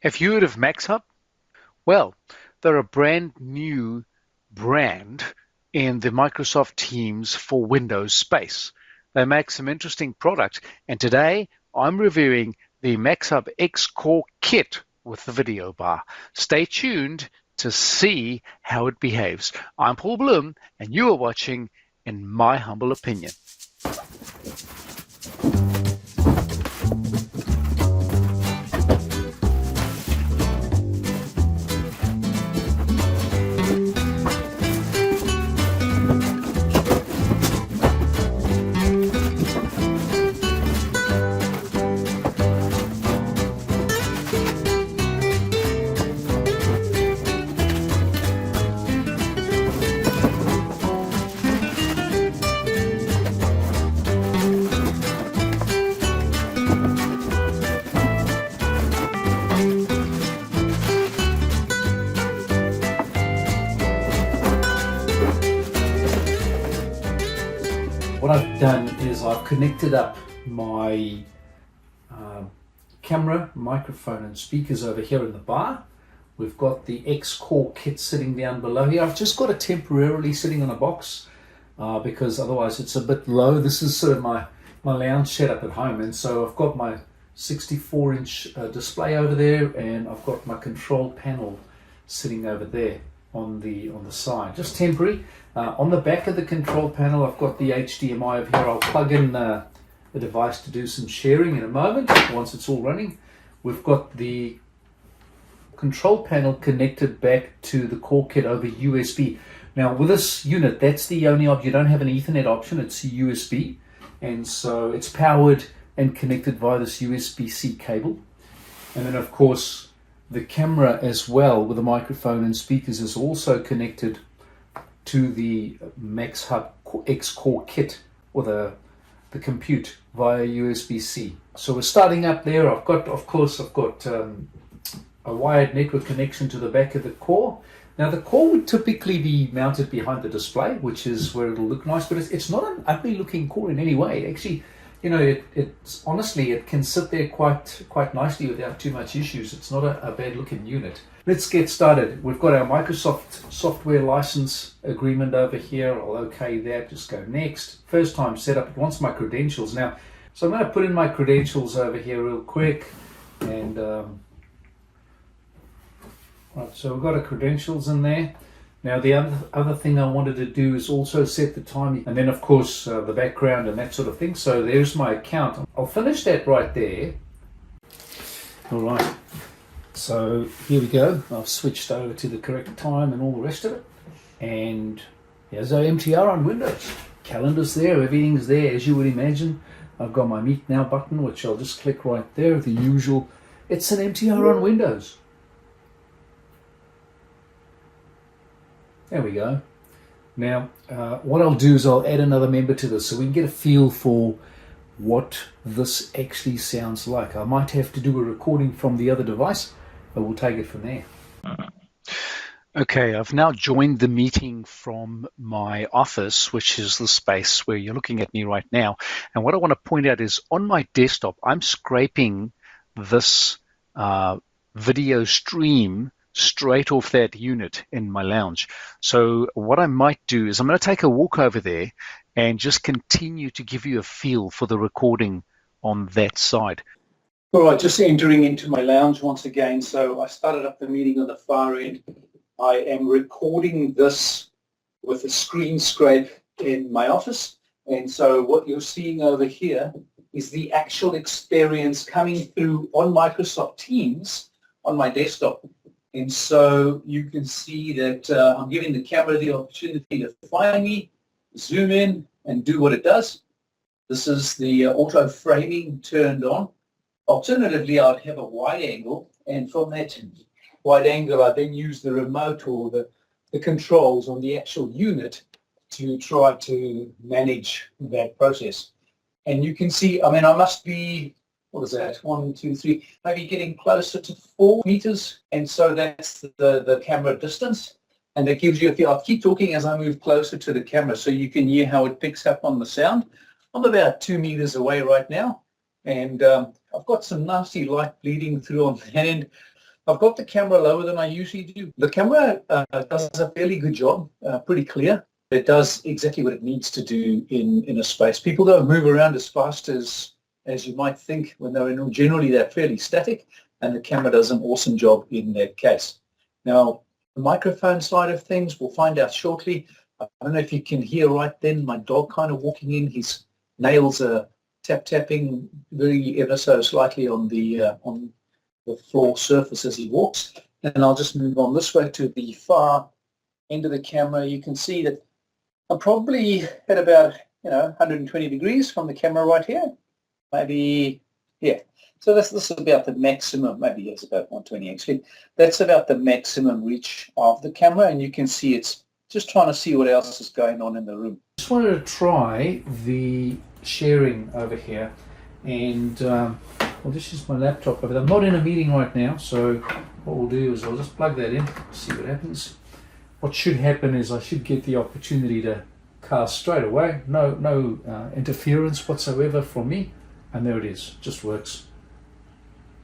Have you heard of MAXHUB? Well, they're a brand new brand in the Microsoft Teams for Windows space. They make some interesting products, and today I'm reviewing the MAXHUB XCore kit with the video bar. Stay tuned to see how it behaves. I'm Paul Bloom, and you are watching In My Humble Opinion. What I've done is I've connected up my camera, microphone and speakers over here in the bar. We've got the XCore kit sitting down below here. I've just got it temporarily sitting on a box because otherwise it's a bit low. This is sort of my lounge setup at home, and so I've got my 64-inch display over there, and I've got my control panel sitting over there on the side, just temporary. On the back of the control panel, I've got the HDMI over here. I'll plug in the device to do some sharing in a moment once it's all running. We've got the control panel connected back to the core kit over USB. Now with this unit, that's the only option. You don't have an Ethernet option, it's USB, and so it's powered and connected via this USB-C cable. And then of course the camera as well with the microphone and speakers is also connected to the MAXHUB XCore kit, or the compute via USB-C. So we're starting up there. I've got a wired network connection to the back of the core. Now the core would typically be mounted behind the display, which is where it'll look nice, but it's not an ugly looking core in any way. Actually, you know, it's honestly, it can sit there quite nicely without too much issues. It's not a bad looking unit. Let's get started. We've got our Microsoft software license agreement over here. I'll okay that, just go next. First time setup, it wants my credentials now. So I'm going to put in my credentials over here real quick. And right, so we've got our credentials in there. Now the other thing I wanted to do is also set the time, and then of course the background and that sort of thing. So there's my account. I'll finish that right there. All right. So here we go. I've switched over to the correct time and all the rest of it. And here's our MTR on Windows. Calendar's there, everything's there as you would imagine. I've got my Meet Now button, which I'll just click right there, the usual. It's an MTR on Windows. There we go. Now, what I'll do is I'll add another member to this so we can get a feel for what this actually sounds like. I might have to do a recording from the other device, but we'll take it from there. Okay, I've now joined the meeting from my office, which is the space where you're looking at me right now. And what I want to point out is on my desktop, I'm scraping this video stream straight off that unit in my lounge. So what I might do is I'm going to take a walk over there and just continue to give you a feel for the recording on that side. All right, just entering into my lounge once again. So I started up the meeting on the far end. I am recording this with a screen scrape in my office. And so what you're seeing over here is the actual experience coming through on Microsoft Teams on my desktop. And so you can see that I'm giving the camera the opportunity to find me, zoom in, and do what it does. This is the auto framing turned on. Alternatively, I'd have a wide angle, and from that wide angle, I then use the remote or the controls on the actual unit to try to manage that process. And you can see, I mean, I must be, what is that, 1, 2, 3, maybe getting closer to 4 meters, and so that's the camera distance, and that gives you a feel. I'll keep talking as I move closer to the camera so you can hear how it picks up on the sound. I'm about 2 meters away right now, and I've got some nasty light bleeding through on the hand. I've got the camera lower than I usually do. The camera does a fairly good job, pretty clear. It does exactly what it needs to do in a space. People don't move around as fast as you might think when they're in. Generally, they're fairly static, and the camera does an awesome job in that case. Now, the microphone side of things, we'll find out shortly. I don't know if you can hear right then, my dog kind of walking in. His nails are tapping very ever so slightly on the floor surface as he walks. And I'll just move on this way to the far end of the camera. You can see that I'm probably at about 120 degrees from the camera right here. Maybe, yeah. So this is about the maximum, maybe it's about 120 actually. That's about the maximum reach of the camera, and you can see it's just trying to see what else is going on in the room. Just wanted to try the sharing over here, and I'll just use my laptop over there. I'm not in a meeting right now, so what we'll do is I'll just plug that in, see what happens. What should happen is I should get the opportunity to cast straight away. No interference whatsoever from me, and there it is. Just works.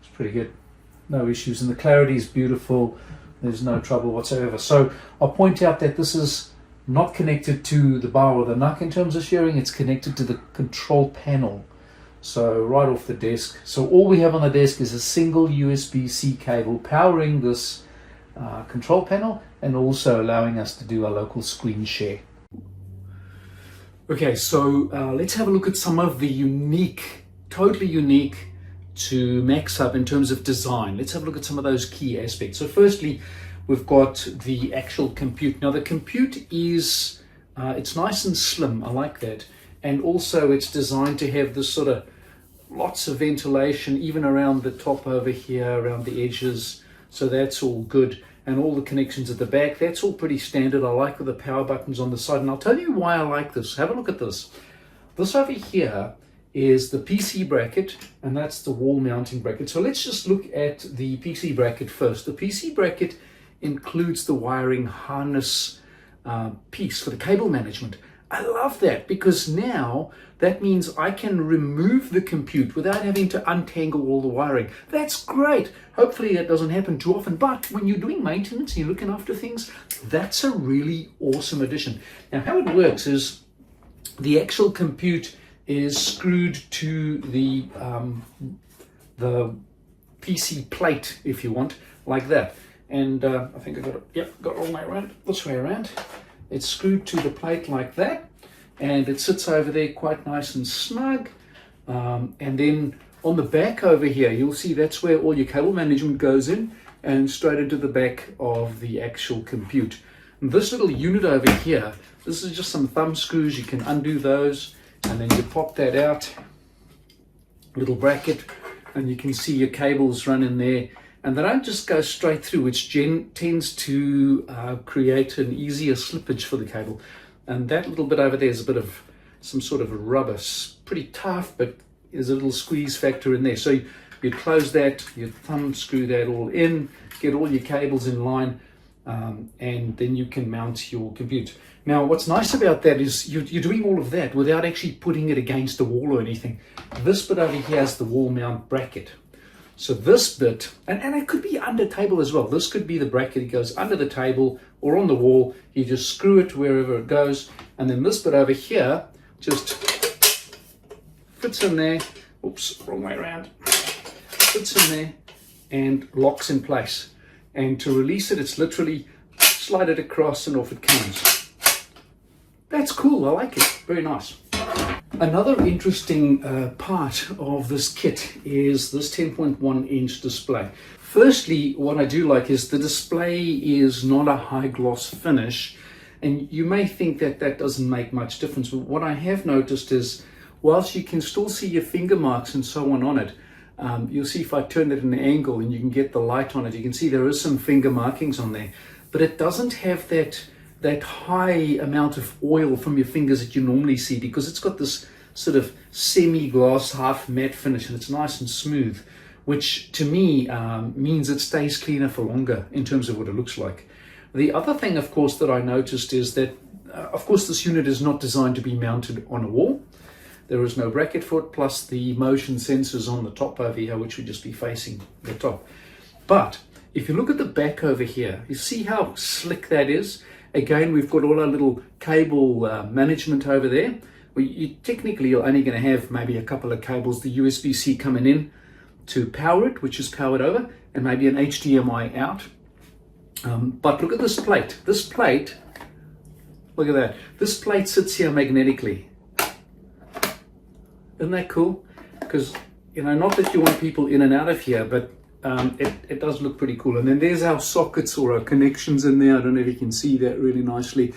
It's pretty good. No issues, and the clarity is beautiful. There's no trouble whatsoever. So I'll point out that this is not connected to the bar or the NUC in terms of sharing. It's connected to the control panel. So right off the desk. So all we have on the desk is a single USB-C cable powering this control panel and also allowing us to do a local screen share. Okay, so let's have a look at some of the totally unique to MAXHUB in terms of design. Let's have a look at some of those key aspects. So firstly, we've got the actual compute. Now the compute is, it's nice and slim, I like that. And also it's designed to have this sort of lots of ventilation, even around the top over here, around the edges. So that's all good. And all the connections at the back, that's all pretty standard. I like the power buttons on the side. And I'll tell you why I like this. Have a look at this. This over here is the PC bracket, and that's the wall mounting bracket. So let's just look at the PC bracket first. The PC bracket includes the wiring harness piece for the cable management. I love that because now that means I can remove the compute without having to untangle all the wiring. That's great. Hopefully that doesn't happen too often, but when you're doing maintenance and you're looking after things, that's a really awesome addition. Now how it works is the actual compute is screwed to the PC plate, if you want, like that. And I think I got it, yep, got it all the way around, this way around. It's screwed to the plate like that, and it sits over there quite nice and snug. And then on the back over here, you'll see that's where all your cable management goes in and straight into the back of the actual compute. And this little unit over here, this is just some thumb screws. You can undo those, and then you pop that out, little bracket, and you can see your cables run in there. And they don't just go straight through, which tends to create an easier slippage for the cable. And that little bit over there is a bit of some sort of a rubber. Pretty tough, but there's a little squeeze factor in there. So you close that, you thumb screw that all in, get all your cables in line, and then you can mount your compute. Now, what's nice about that is you're doing all of that without actually putting it against the wall or anything. This bit over here is the wall mount bracket. So this bit, and it could be under table as well. This could be the bracket. It goes under the table or on the wall. You just screw it wherever it goes. And then this bit over here just fits in there. Oops, wrong way around. Fits in there and locks in place. And to release it, it's literally slide it across and off it comes. That's cool. I like it. Very nice. Another interesting part of this kit is this 10.1 inch display. Firstly, what I do like is the display is not a high gloss finish, and you may think that that doesn't make much difference, but what I have noticed is whilst you can still see your finger marks and so on it, you'll see if I turn it in an angle and you can get the light on it, you can see there is some finger markings on there, but it doesn't have that high amount of oil from your fingers that you normally see, because it's got this sort of semi-gloss, half matte finish, and it's nice and smooth, which to me means it stays cleaner for longer in terms of what it looks like. The other thing, of course, that I noticed is that, of course, this unit is not designed to be mounted on a wall. There is no bracket for it, plus the motion sensors on the top over here, which would just be facing the top. But if you look at the back over here, you see how slick that is? Again, we've got all our little cable management over there. Well, technically, you're only going to have maybe a couple of cables, the USB-C coming in to power it, which is powered over, and maybe an HDMI out. But look at this plate. This plate, look at that. This plate sits here magnetically. Isn't that cool? Because, you know, not that you want people in and out of here, but it does look pretty cool. And then there's our sockets or our connections in there. I don't know if you can see that really nicely.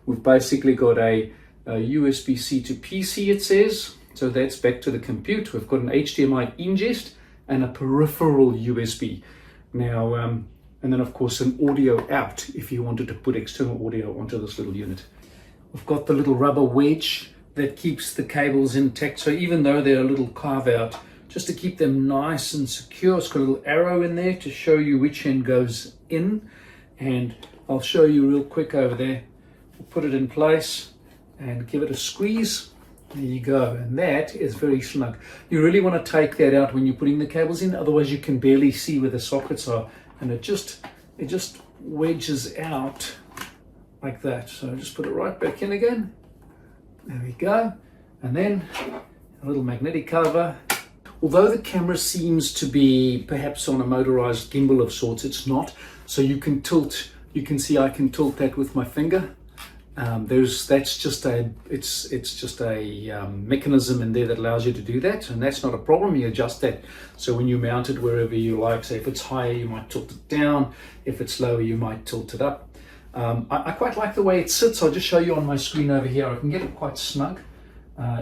We've basically got a USB-C to PC, it says. So that's back to the compute. We've got an HDMI ingest and a peripheral USB. Now, and then of course an audio out if you wanted to put external audio onto this little unit. We've got the little rubber wedge that keeps the cables intact. So even though they're a little carve out, just to keep them nice and secure, it's got a little arrow in there to show you which end goes in. And I'll show you real quick over there. We'll put it in place and give it a squeeze. There you go, and that is very snug. You really want to take that out when you're putting the cables in, otherwise you can barely see where the sockets are, and it just wedges out like that. So just put it right back in again. There we go. And then a little magnetic cover. Although the camera seems to be perhaps on a motorized gimbal of sorts, it's not. So you can tilt, you can see I can tilt that with my finger. That's just a mechanism in there that allows you to do that, and that's not a problem. You adjust that so when you mount it wherever you like. So if it's higher, you might tilt it down. If it's lower, you might tilt it up. I quite like the way it sits. I'll just show you on my screen over here. I can get it quite snug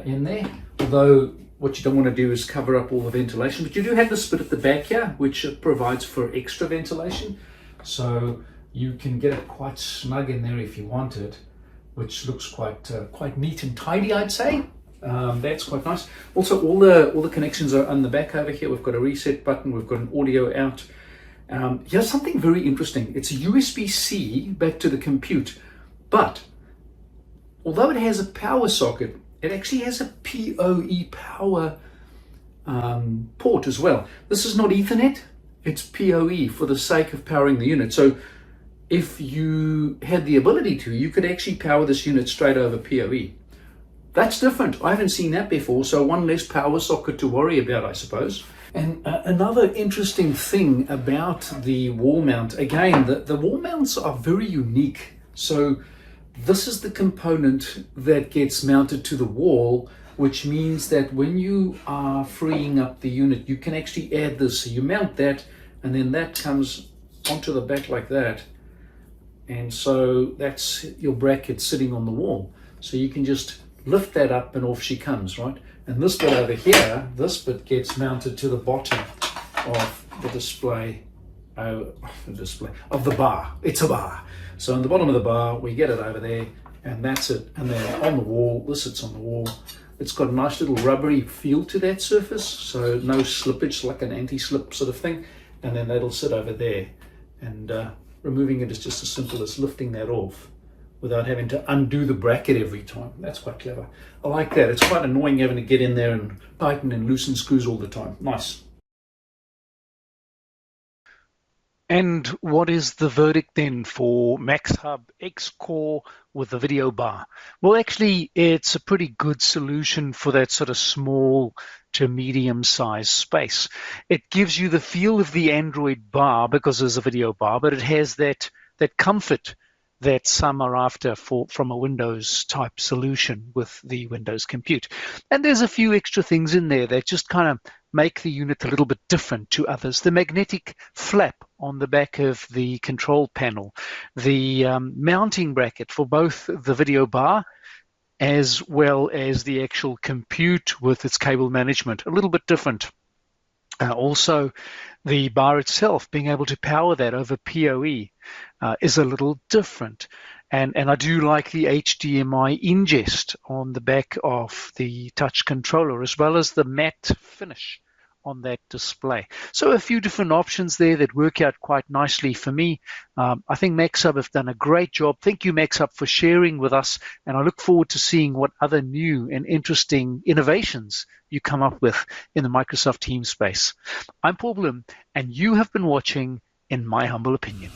in there, although what you don't want to do is cover up all the ventilation. But you do have the split at the back here, which provides for extra ventilation, so you can get it quite snug in there if you want it, which looks quite neat and tidy, I'd say. That's quite nice. Also, all the connections are on the back over here. We've got a reset button. We've got an audio out. Here's something very interesting. It's a USB-C back to the compute, but although it has a power socket, it actually has a PoE power port as well. This is not Ethernet. It's PoE for the sake of powering the unit. So if you had the ability to, you could actually power this unit straight over PoE. That's different. I haven't seen that before, so one less power socket to worry about, I suppose. And another interesting thing about the wall mount, again, the wall mounts are very unique. So this is the component that gets mounted to the wall, which means that when you are freeing up the unit, you can actually add this. So you mount that, and then that comes onto the back like that. And so that's your bracket sitting on the wall. So you can just lift that up and off she comes, right? And this bit over here, this bit gets mounted to the bottom of the display, of the bar. It's a bar. So on the bottom of the bar, we get it over there, and that's it. And then on the wall, this sits on the wall. It's got a nice little rubbery feel to that surface, so no slippage, like an anti-slip sort of thing. And then that'll sit over there. And removing it is just as simple as lifting that off without having to undo the bracket every time. That's quite clever. I like that. It's quite annoying having to get in there and tighten and loosen screws all the time. Nice. And what is the verdict then for MAXHUB XCore with the video bar? Well, actually, it's a pretty good solution for that sort of small to medium-sized space. It gives you the feel of the Android bar because there's a video bar, but it has that comfort that some are after from a Windows type solution with the Windows Compute. And there's a few extra things in there that just kind of make the unit a little bit different to others. The magnetic flap on the back of the control panel, the mounting bracket for both the video bar as well as the actual compute with its cable management, a little bit different. Also, the bar itself, being able to power that over PoE is a little different. And I do like the HDMI ingest on the back of the touch controller, as well as the matte finish on that display. So a few different options there that work out quite nicely for me. I think MAXHUB have done a great job. Thank you, MAXHUB, for sharing with us, and I look forward to seeing what other new and interesting innovations you come up with in the Microsoft Teams space. I'm Paul Bloom, and you have been watching in my humble opinion.